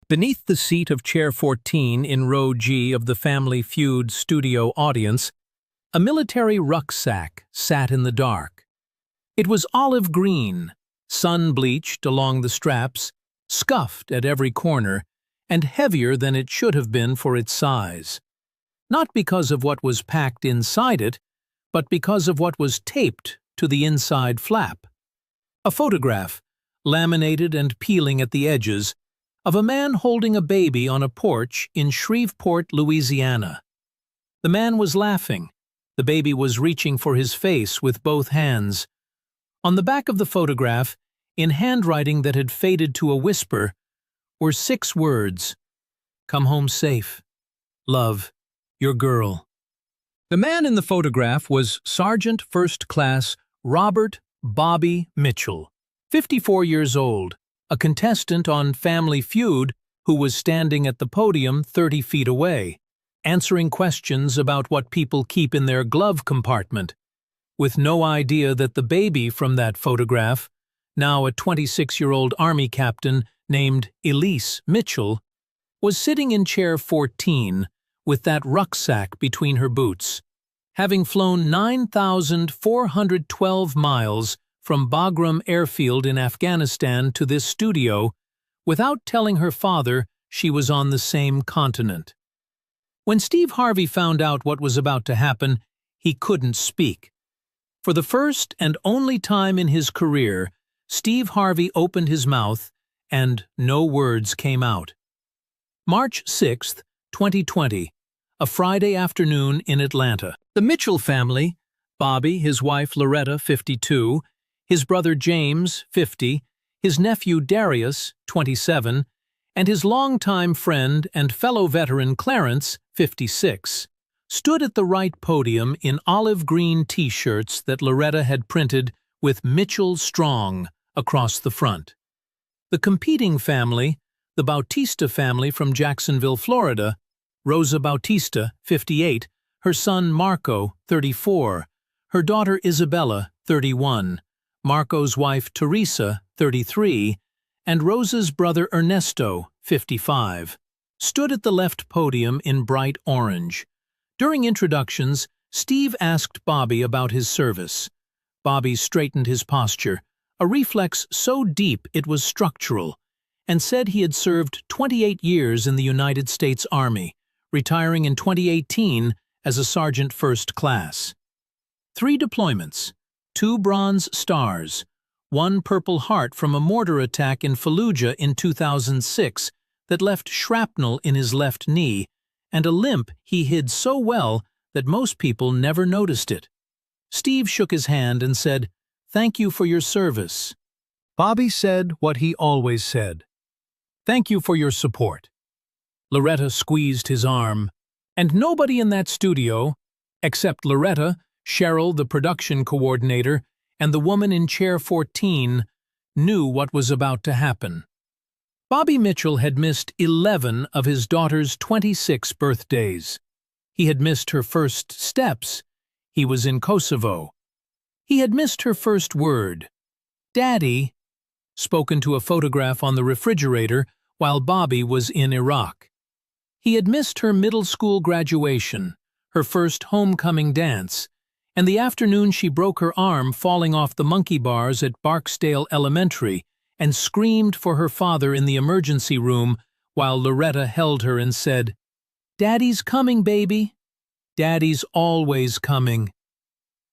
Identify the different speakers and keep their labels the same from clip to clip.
Speaker 1: Beneath the seat of Chair 14 in Row G of the Family Feud studio audience, a military rucksack sat in the dark. It was olive green, sun-bleached along the straps, scuffed at every corner, and heavier than it should have been for its size. Not because of what was packed inside it, but because of what was taped to the inside flap. A photograph, laminated and peeling at the edges, of a man holding a baby on a porch in Shreveport, Louisiana. The man was laughing. The baby was reaching for his face with both hands. On the back of the photograph, in handwriting that had faded to a whisper, were 6 words: "Come home safe. Love, your girl." The man in the photograph was Sergeant First Class Robert "Bobby" Mitchell, 54 years old, a contestant on Family Feud who was standing at the podium 30 feet away, answering questions about what people keep in their glove compartment, with no idea that the baby from that photograph, now a 26-year-old Army captain named Elise Mitchell, was sitting in chair 14 with that rucksack between her boots, having flown 9,412 miles from Bagram Airfield in Afghanistan to this studio without telling her father she was on the same continent. When Steve Harvey found out what was about to happen, he couldn't speak. For the first and only time in his career, Steve Harvey opened his mouth and no words came out. March 6, 2020, a Friday afternoon in Atlanta. The Mitchell family, Bobby, his wife Loretta, 52, his brother James, 50, his nephew Darius, 27, and his longtime friend and fellow veteran Clarence, 56, stood at the right podium in olive green T-shirts that Loretta had printed with Mitchell Strong across the front. The competing family, the Bautista family from Jacksonville, Florida, Rosa Bautista, 58, her son Marco, 34, her daughter Isabella, 31, Marco's wife Teresa, 33, and Rosa's brother Ernesto, 55, stood at the left podium in bright orange. During introductions, Steve asked Bobby about his service. Bobby straightened his posture, a reflex so deep it was structural, and said he had served 28 years in the United States Army, retiring in 2018 as a Sergeant First Class. 3 deployments, 2 Bronze Stars, 1 Purple Heart from a mortar attack in Fallujah in 2006 that left shrapnel in his left knee, and a limp he hid so well that most people never noticed it. Steve shook his hand and said, "Thank you for your service." Bobby said what he always said, "Thank you for your support." Loretta squeezed his arm, and nobody in that studio, except Loretta, Cheryl, the production coordinator, and the woman in chair 14, knew what was about to happen. Bobby Mitchell had missed 11 of his daughter's 26 birthdays. He had missed her first steps. He was in Kosovo. He had missed her first word, "Daddy," spoken to a photograph on the refrigerator while Bobby was in Iraq. He had missed her middle school graduation, her first homecoming dance, and the afternoon she broke her arm falling off the monkey bars at Barksdale Elementary and screamed for her father in the emergency room while Loretta held her and said, "Daddy's coming, baby. Daddy's always coming."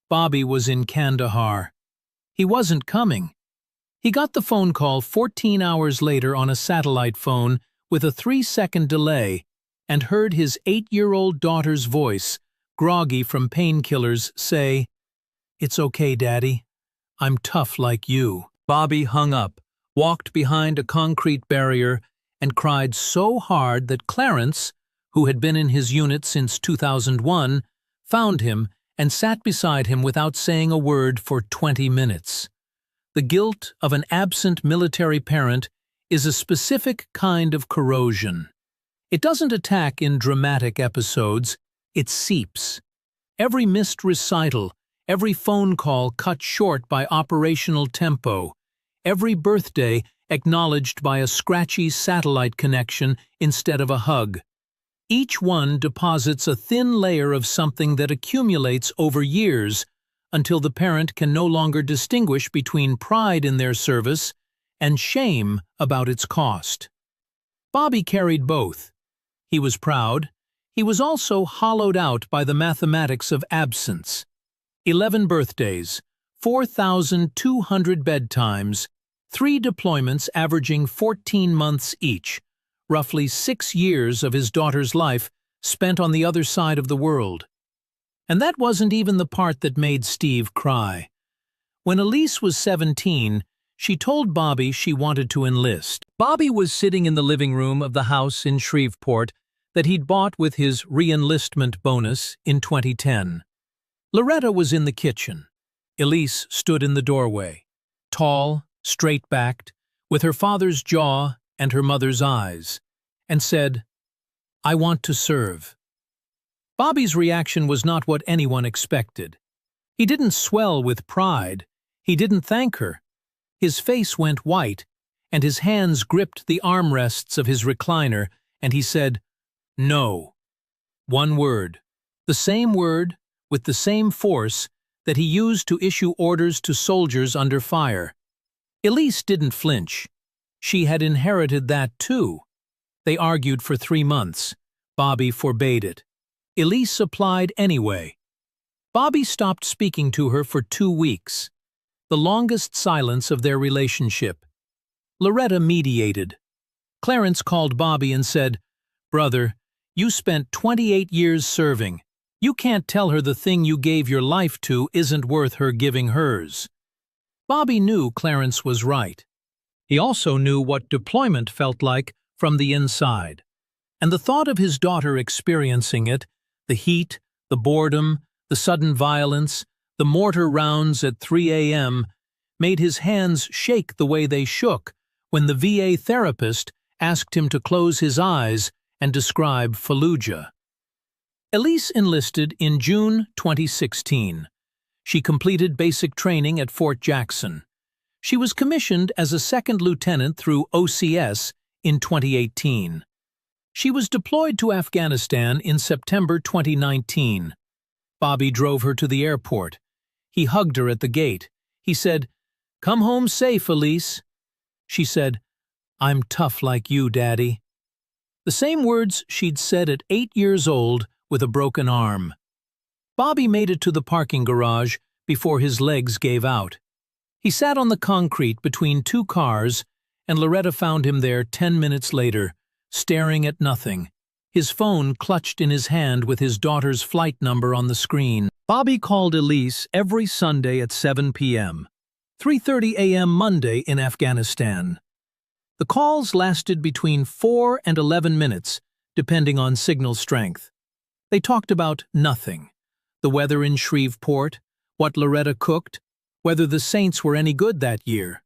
Speaker 1: Bobby was in Kandahar. He wasn't coming. He got the phone call 14 hours later on a satellite phone with a 3-second delay and heard his 8-year-old daughter's voice, groggy from painkillers, say, "It's okay, Daddy. I'm tough like you." Bobby hung up, walked behind a concrete barrier, and cried so hard that Clarence, who had been in his unit since 2001, found him and sat beside him without saying a word for 20 minutes. The guilt of an absent military parent is a specific kind of corrosion. It doesn't attack in dramatic episodes, it seeps. Every missed recital, every phone call cut short by operational tempo, every birthday acknowledged by a scratchy satellite connection instead of a hug. Each one deposits a thin layer of something that accumulates over years until the parent can no longer distinguish between pride in their service and shame about its cost. Bobby carried both. He was proud. He was also hollowed out by the mathematics of absence. 11 birthdays, 4,200 bedtimes, 3 deployments averaging 14 months each, roughly 6 years of his daughter's life spent on the other side of the world. And that wasn't even the part that made Steve cry. When Elise was 17, she told Bobby she wanted to enlist. Bobby was sitting in the living room of the house in Shreveport that he'd bought with his re-enlistment bonus in 2010. Loretta was in the kitchen. Elise stood in the doorway, tall, straight-backed, with her father's jaw and her mother's eyes, and said, "I want to serve." Bobby's reaction was not what anyone expected. He didn't swell with pride. He didn't thank her. His face went white, and his hands gripped the armrests of his recliner, and he said, "No." One word. The same word, with the same force, that he used to issue orders to soldiers under fire. Elise didn't flinch. She had inherited that too. They argued for 3 months. Bobby forbade it. Elise applied anyway. Bobby stopped speaking to her for 2 weeks, the longest silence of their relationship. Loretta mediated. Clarence called Bobby and said, "Brother, you spent 28 years serving. You can't tell her the thing you gave your life to isn't worth her giving hers." Bobby knew Clarence was right. He also knew what deployment felt like from the inside. And the thought of his daughter experiencing it, the heat, the boredom, the sudden violence, the mortar rounds at 3 a.m., made his hands shake the way they shook when the VA therapist asked him to close his eyes and describe Fallujah. Elise enlisted in June 2016. She completed basic training at Fort Jackson. She was commissioned as a second lieutenant through OCS in 2018. She was deployed to Afghanistan in September 2019. Bobby drove her to the airport. He hugged her at the gate. He said, "Come home safe, Elise." She said, "I'm tough like you, Daddy." The same words she'd said at 8 years old with a broken arm. Bobby made it to the parking garage before his legs gave out. He sat on the concrete between 2 cars, and Loretta found him there 10 minutes later, staring at nothing, his phone clutched in his hand with his daughter's flight number on the screen. Bobby called Elise every Sunday at 7 p.m., 3:30 a.m. Monday in Afghanistan. The calls lasted between 4 and 11 minutes, depending on signal strength. They talked about nothing: the weather in Shreveport, what Loretta cooked, whether the Saints were any good that year.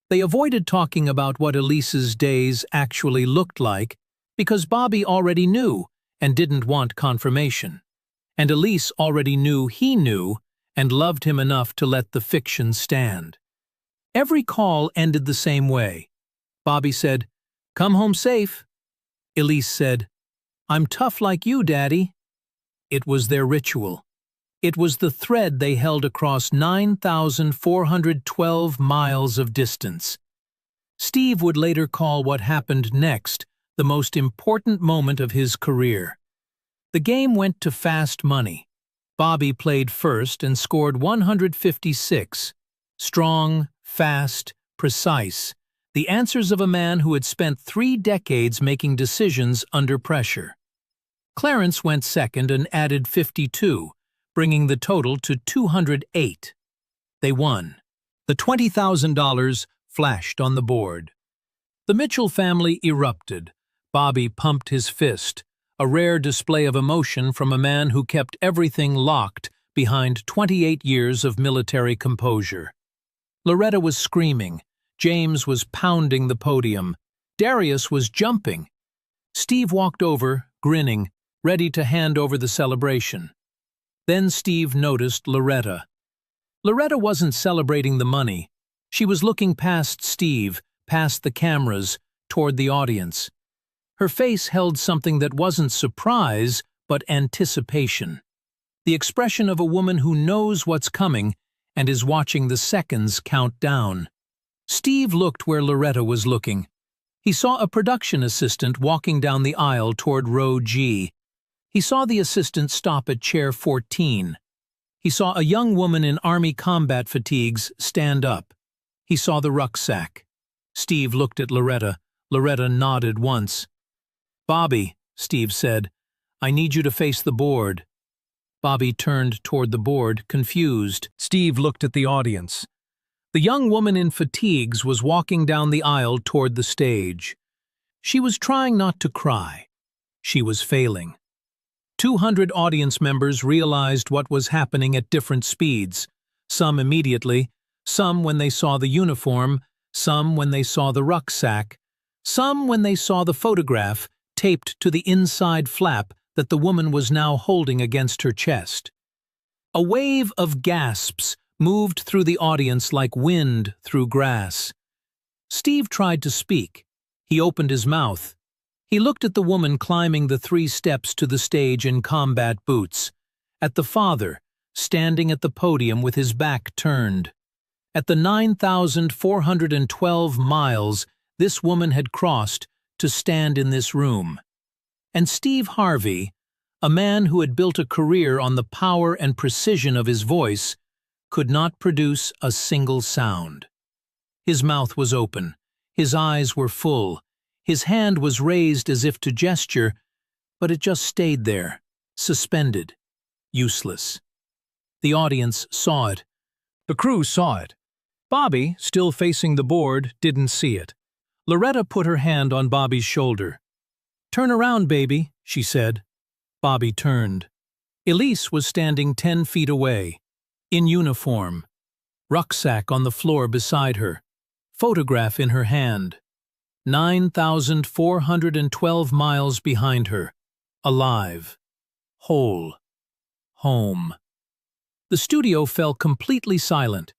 Speaker 1: They avoided talking about what Elise's days actually looked like because Bobby already knew and didn't want confirmation. And Elise already knew he knew and loved him enough to let the fiction stand. Every call ended the same way. Bobby said, "Come home safe." Elise said, "I'm tough like you, Daddy." It was their ritual. It was the thread they held across 9,412 miles of distance. Steve would later call what happened next the most important moment of his career. The game went to fast money. Bobby played first and scored 156. Strong, fast, precise. The answers of a man who had spent 3 decades making decisions under pressure. Clarence went second and added 52, bringing the total to 208. They won. The $20,000 flashed on the board. The Mitchell family erupted. Bobby pumped his fist, a rare display of emotion from a man who kept everything locked behind 28 years of military composure. Loretta was screaming. James was pounding the podium. Darius was jumping. Steve walked over, grinning, ready to hand over the celebration. Then Steve noticed Loretta. Loretta wasn't celebrating the money. She was looking past Steve, past the cameras, toward the audience. Her face held something that wasn't surprise, but anticipation. The expression of a woman who knows what's coming and is watching the seconds count down. Steve looked where Loretta was looking. He saw a production assistant walking down the aisle toward row G. He saw the assistant stop at chair 14. He saw a young woman in Army combat fatigues stand up. He saw the rucksack. Steve looked at Loretta. Loretta nodded once. "Bobby," Steve said, "I need you to face the board." Bobby turned toward the board, confused. Steve looked at the audience. The young woman in fatigues was walking down the aisle toward the stage. She was trying not to cry. She was failing. 200 audience members realized what was happening at different speeds, some immediately, some when they saw the uniform, some when they saw the rucksack, some when they saw the photograph taped to the inside flap that the woman was now holding against her chest. A wave of gasps moved through the audience like wind through grass. Steve tried to speak. He opened his mouth. He looked at the woman climbing the 3 steps to the stage in combat boots, at the father, standing at the podium with his back turned. At the 9,412 miles this woman had crossed to stand in this room. And Steve Harvey, a man who had built a career on the power and precision of his voice, could not produce a single sound. His mouth was open, his eyes were full, his hand was raised as if to gesture, but it just stayed there, suspended, useless. The audience saw it. The crew saw it. Bobby, still facing the board, didn't see it. Loretta put her hand on Bobby's shoulder. "Turn around, baby," she said. Bobby turned. Elise was standing 10 feet away, in uniform, rucksack on the floor beside her, photograph in her hand. 9,412 miles behind her, alive, whole, home. The studio fell completely silent.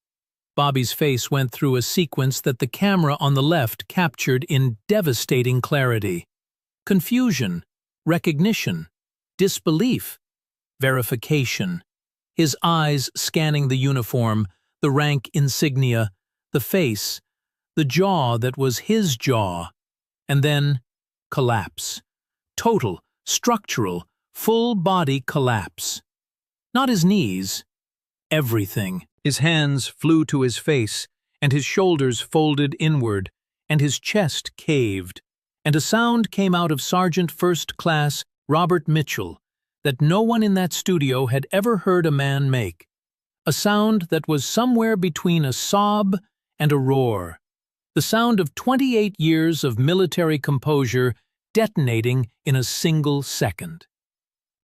Speaker 1: Bobby's face went through a sequence that the camera on the left captured in devastating clarity. Confusion, recognition, disbelief, verification. His eyes scanning the uniform, the rank insignia, the face, the jaw that was his jaw, and then collapse. Total, structural, full-body collapse. Not his knees, everything. His hands flew to his face, and his shoulders folded inward, and his chest caved, and a sound came out of Sergeant First Class Robert Mitchell that no one in that studio had ever heard a man make. A sound that was somewhere between a sob and a roar. The sound of 28 years of military composure detonating in a single second.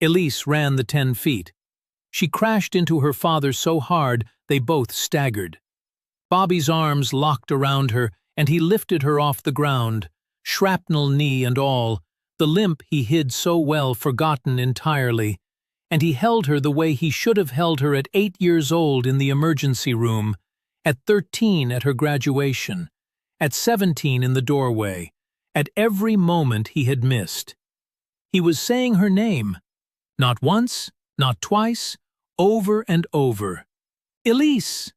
Speaker 1: Elise ran the 10 feet. She crashed into her father so hard they both staggered. Bobby's arms locked around her, and he lifted her off the ground, shrapnel knee and all, the limp he hid so well forgotten entirely, and he held her the way he should have held her at 8 years old in the emergency room, at 13 at her graduation, at 17 in the doorway, at every moment he had missed. He was saying her name, not once, not twice, over and over. Elise!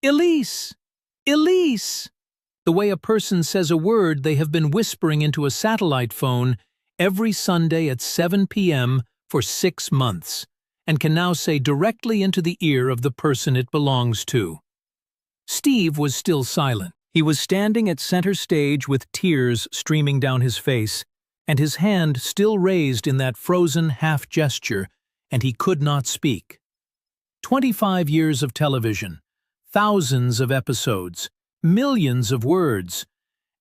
Speaker 1: Elise! Elise! The way a person says a word they have been whispering into a satellite phone every Sunday at 7 p.m. for 6 months, and can now say directly into the ear of the person it belongs to. Steve was still silent. He was standing at center stage with tears streaming down his face, and his hand still raised in that frozen half gesture, and he could not speak. 25 years of television, thousands of episodes, millions of words,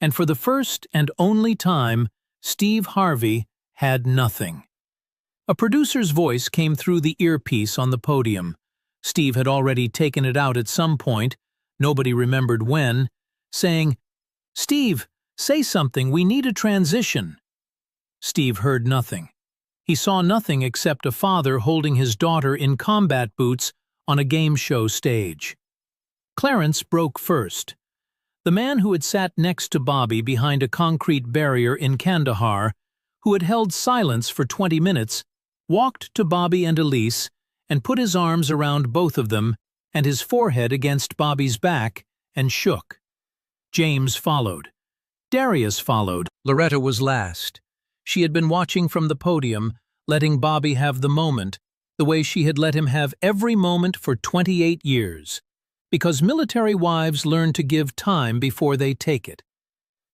Speaker 1: and for the first and only time, Steve Harvey had nothing. A producer's voice came through the earpiece on the podium. Steve had already taken it out at some point, nobody remembered when, saying, "Steve, say something, we need a transition." Steve heard nothing. He saw nothing except a father holding his daughter in combat boots on a game show stage. Clarence broke first. The man who had sat next to Bobby behind a concrete barrier in Kandahar, who had held silence for 20 minutes, walked to Bobby and Elise and put his arms around both of them and his forehead against Bobby's back and shook. James followed. Darius followed. Loretta was last. She had been watching from the podium, letting Bobby have the moment, the way she had let him have every moment for 28 years. Because military wives learn to give time before they take it.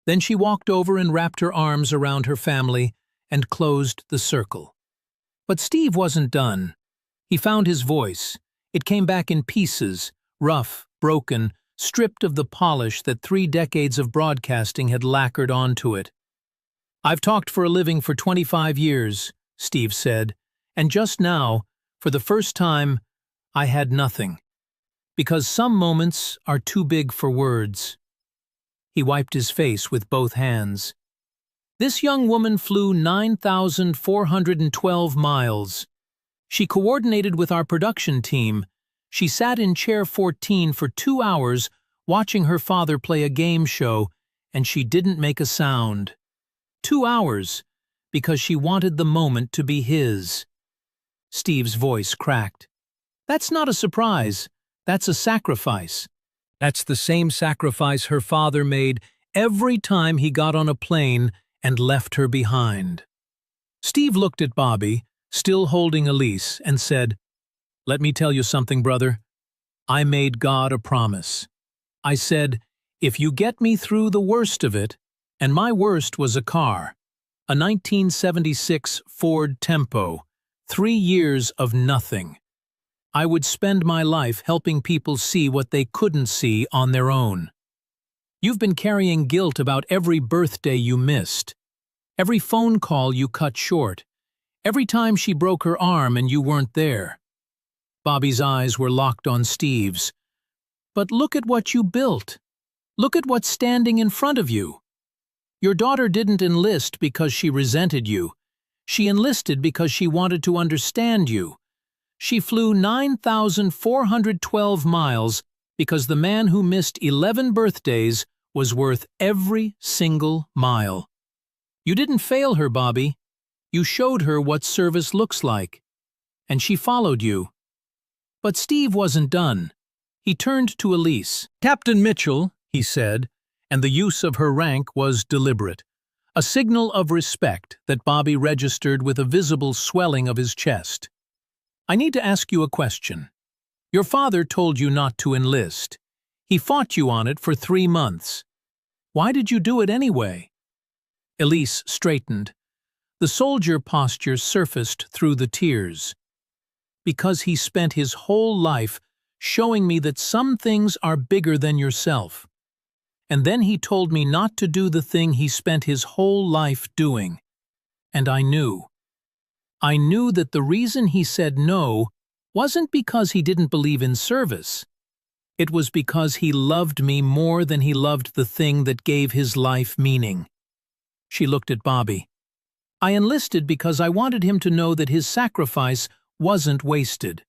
Speaker 1: Then she walked over and wrapped her arms around her family and closed the circle. But Steve wasn't done. He found his voice. It came back in pieces, rough, broken, stripped of the polish that 3 decades of broadcasting had lacquered onto it. "I've talked for a living for 25 years, Steve said, and just now, for the first time, I had nothing. Because some moments are too big for words." He wiped his face with both hands. "This young woman flew 9,412 miles. She coordinated with our production team. She sat in chair 14 for 2 hours watching her father play a game show, and she didn't make a sound. 2 hours, because she wanted the moment to be his." Steve's voice cracked. "That's not a surprise. That's a sacrifice. That's the same sacrifice her father made every time he got on a plane and left her behind." Steve looked at Bobby, still holding Elise, and said, "Let me tell you something, brother. I made God a promise. I said, if you get me through the worst of it, and my worst was a car, a 1976 Ford Tempo, 3 years of nothing. I would spend my life helping people see what they couldn't see on their own. You've been carrying guilt about every birthday you missed, every phone call you cut short, every time she broke her arm and you weren't there." Bobby's eyes were locked on Steve's. "But look at what you built. Look at what's standing in front of you. Your daughter didn't enlist because she resented you. She enlisted because she wanted to understand you. She flew 9,412 miles because the man who missed 11 birthdays was worth every single mile. You didn't fail her, Bobby. You showed her what service looks like. And she followed you." But Steve wasn't done. He turned to Elise. "Captain Mitchell," he said, and the use of her rank was deliberate, a signal of respect that Bobby registered with a visible swelling of his chest. "I need to ask you a question. Your father told you not to enlist. He fought you on it for 3 months. Why did you do it anyway?" Elise straightened. The soldier posture surfaced through the tears. "Because he spent his whole life showing me that some things are bigger than yourself. And then he told me not to do the thing he spent his whole life doing. And I knew. I knew that the reason he said no wasn't because he didn't believe in service. It was because he loved me more than he loved the thing that gave his life meaning." She looked at Bobby. "I enlisted because I wanted him to know that his sacrifice wasn't wasted.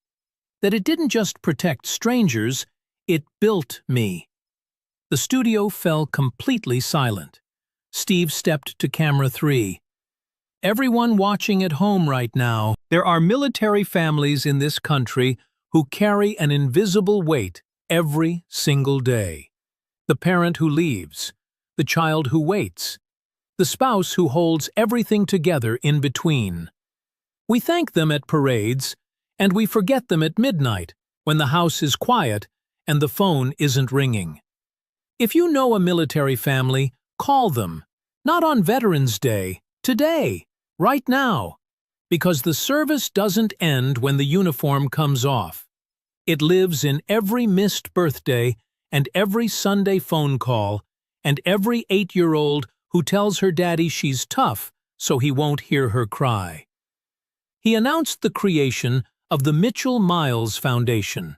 Speaker 1: That it didn't just protect strangers, it built me." The studio fell completely silent. Steve stepped to camera 3. "Everyone watching at home right now, there are military families in this country who carry an invisible weight every single day. The parent who leaves, the child who waits, the spouse who holds everything together in between. We thank them at parades, and we forget them at midnight when the house is quiet and the phone isn't ringing. If you know a military family, call them, not on Veterans Day, today. Right now, because the service doesn't end when the uniform comes off. It lives in every missed birthday and every Sunday phone call and every 8-year-old who tells her daddy she's tough so he won't hear her cry." He announced the creation of the Mitchell Miles Foundation,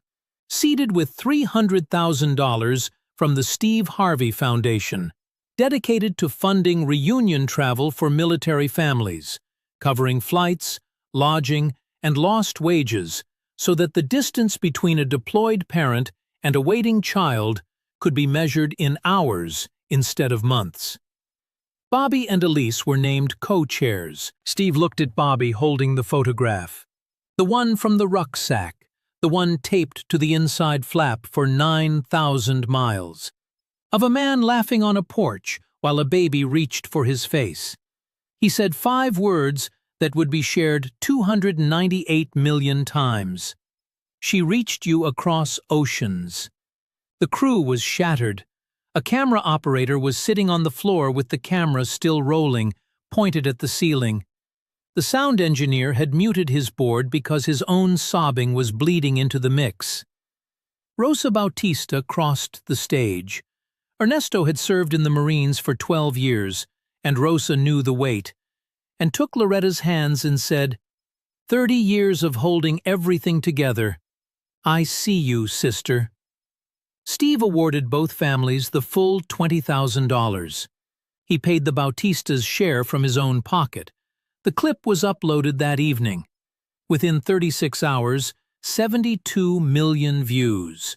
Speaker 1: seeded with $300,000 from the Steve Harvey Foundation, dedicated to funding reunion travel for military families, covering flights, lodging, and lost wages so that the distance between a deployed parent and a waiting child could be measured in hours instead of months. Bobby and Elise were named co-chairs. Steve looked at Bobby holding the photograph. The one from the rucksack, the one taped to the inside flap for 9,000 miles. Of a man laughing on a porch while a baby reached for his face. He said 5 words that would be shared 298 million times. She reached you across oceans. The crew was shattered. A camera operator was sitting on the floor with the camera still rolling, pointed at the ceiling. The sound engineer had muted his board because his own sobbing was bleeding into the mix. Rosa Bautista crossed the stage. Ernesto had served in the Marines for 12 years, and Rosa knew the weight, and took Loretta's hands and said, 30 years of holding everything together. I see you, sister. Steve awarded both families the full $20,000. He paid the Bautistas' share from his own pocket. The clip was uploaded that evening. Within 36 hours, 72 million views.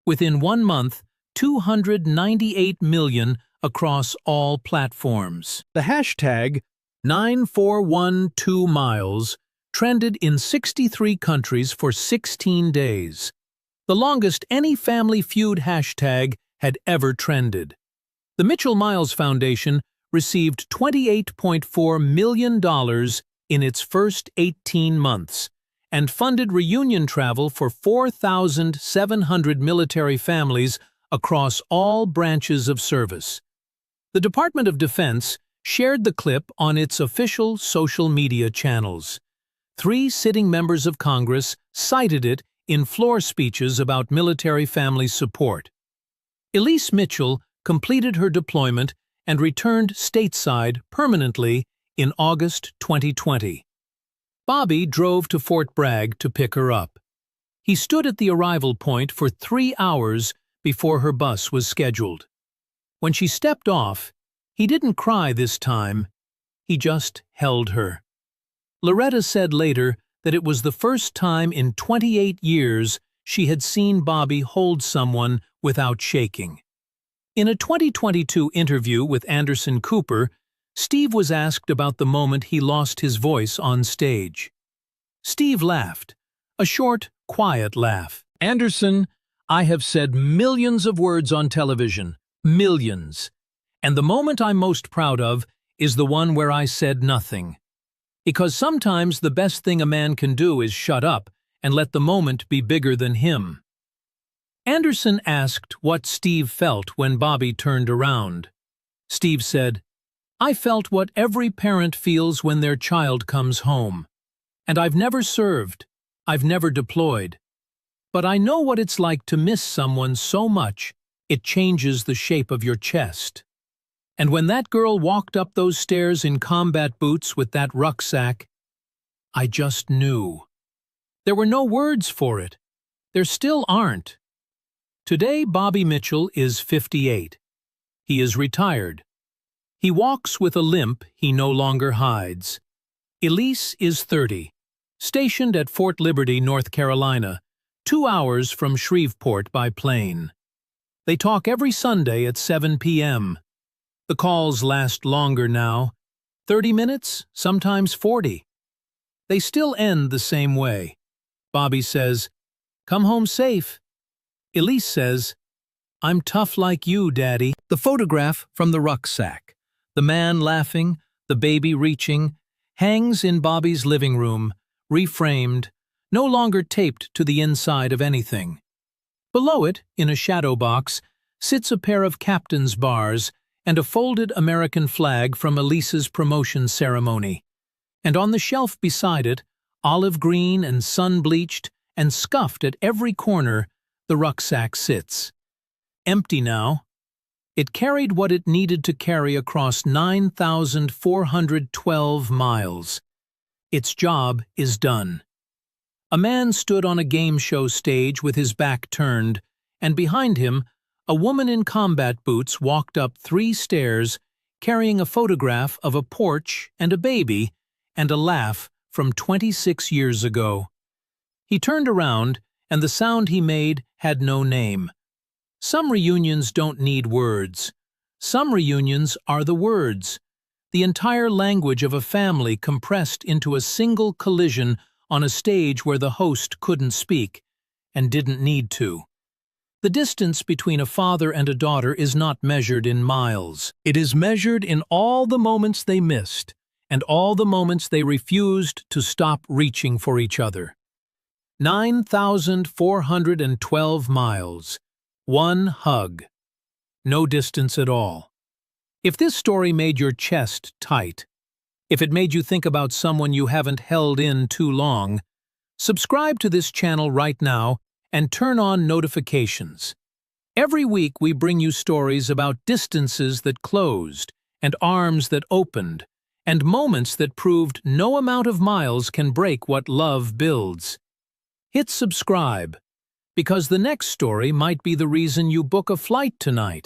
Speaker 1: Within 1 month, 298 million across all platforms. The hashtag 9412miles trended in 63 countries for 16 days. The longest any Family Feud hashtag had ever trended. The Mitchell Miles Foundation received $28.4 million in its first 18 months and funded reunion travel for 4,700 military families across all branches of service. The Department of Defense shared the clip on its official social media channels. 3 sitting members of Congress cited it in floor speeches about military family support. Elise Mitchell completed her deployment and returned stateside permanently in August 2020. Bobby drove to Fort Bragg to pick her up. He stood at the arrival point for 3 hours before her bus was scheduled. When she stepped off, he didn't cry this time. He just held her. Loretta said later that it was the first time in 28 years she had seen Bobby hold someone without shaking. In a 2022 interview with Anderson Cooper, Steve was asked about the moment he lost his voice on stage. Steve laughed, a short, quiet laugh. Anderson, I have said millions of words on television, millions. And the moment I'm most proud of is the one where I said nothing. Because sometimes the best thing a man can do is shut up and let the moment be bigger than him. Anderson asked what Steve felt when Bobby turned around. Steve said, I felt what every parent feels when their child comes home. And I've never served, I've never deployed. But I know what it's like to miss someone so much, it changes the shape of your chest. And when that girl walked up those stairs in combat boots with that rucksack, I just knew. There were no words for it. There still aren't. Today, Bobby Mitchell is 58. He is retired. He walks with a limp he no longer hides. Elise is 30, stationed at Fort Liberty, North Carolina, 2 hours from Shreveport by plane. They talk every Sunday at 7 p.m. The calls last longer now, 30 minutes, sometimes 40. They still end the same way. Bobby says, "Come home safe." Elise says, "I'm tough like you, Daddy." The photograph from the rucksack, the man laughing, the baby reaching, hangs in Bobby's living room, reframed, no longer taped to the inside of anything. Below it, in a shadow box, sits a pair of captain's bars and a folded American flag from Elise's promotion ceremony. And on the shelf beside it, olive green and sun-bleached and scuffed at every corner, the rucksack sits. Empty now. It carried what it needed to carry across 9,412 miles. Its job is done. A man stood on a game show stage with his back turned, and behind him, a woman in combat boots walked up 3 stairs, carrying a photograph of a porch and a baby, and a laugh from 26 years ago. He turned around, and the sound he made had no name. Some reunions don't need words. Some reunions are the words. The entire language of a family compressed into a single collision on a stage where the host couldn't speak, and didn't need to. The distance between a father and a daughter is not measured in miles. It is measured in all the moments they missed, and all the moments they refused to stop reaching for each other. 9,412 miles. One hug. No distance at all. If this story made your chest tight, if it made you think about someone you haven't held in too long, subscribe to this channel right now and turn on notifications. Every week we bring you stories about distances that closed, and arms that opened, and moments that proved no amount of miles can break what love builds. Hit subscribe, because the next story might be the reason you book a flight tonight.